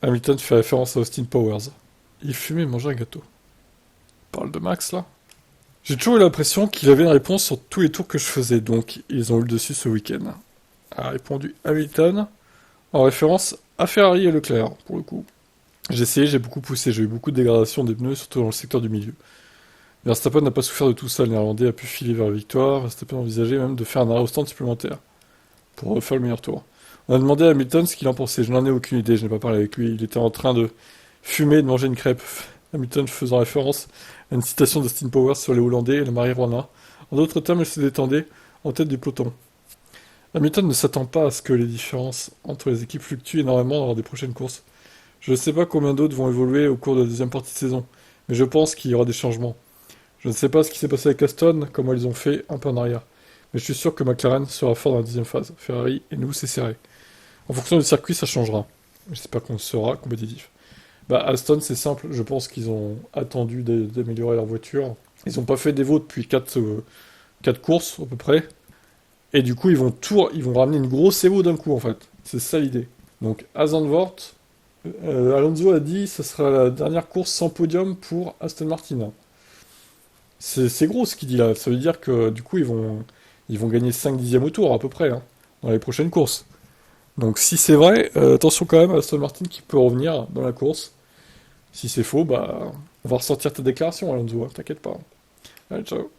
Hamilton fait référence à Austin Powers. Il fumait et mangeait un gâteau. On parle de Max là. J'ai toujours eu l'impression qu'il avait une réponse sur tous les tours que je faisais, donc ils ont eu le dessus ce week-end. A répondu Hamilton, en référence à Ferrari et Leclerc, pour le coup. J'ai essayé, j'ai beaucoup poussé, j'ai eu beaucoup de dégradation des pneus, surtout dans le secteur du milieu. Verstappen n'a pas souffert de tout ça, le néerlandais a pu filer vers la victoire, Verstappen envisageait même de faire un arrêt au stand supplémentaire, pour refaire le meilleur tour. On a demandé à Hamilton ce qu'il en pensait, je n'en ai aucune idée, je n'ai pas parlé avec lui, il était en train de fumer et de manger une crêpe. Hamilton faisant référence à une citation d'Austin Powers sur les Hollandais et le marijuana. En d'autres termes, il se détendait en tête du peloton. Hamilton ne s'attend pas à ce que les différences entre les équipes fluctuent énormément lors des prochaines courses. Je ne sais pas combien d'autres vont évoluer au cours de la deuxième partie de saison, mais je pense qu'il y aura des changements. Je ne sais pas ce qui s'est passé avec Aston, comment ils ont fait un peu en arrière. Mais je suis sûr que McLaren sera fort dans la deuxième phase. Ferrari et nous, c'est serré. En fonction du circuit, ça changera. J'espère qu'on sera compétitif. Bah, Aston, c'est simple. Je pense qu'ils ont attendu d'améliorer leur voiture. Ils n'ont pas fait des votes depuis 4 courses, à peu près. Et du coup, ils vont ramener une grosse Evo d'un coup, en fait. C'est ça l'idée. Donc, à Zandvoort, Alonso a dit que ce sera la dernière course sans podium pour Aston Martin. C'est gros ce qu'il dit là. Ça veut dire que du coup, ils vont gagner 5 dixièmes au tour, à peu près, hein, dans les prochaines courses. Donc, si c'est vrai, attention quand même à Aston Martin qui peut revenir dans la course. Si c'est faux, bah, on va ressortir ta déclaration, Alonso, hein, t'inquiète pas. Allez, ciao.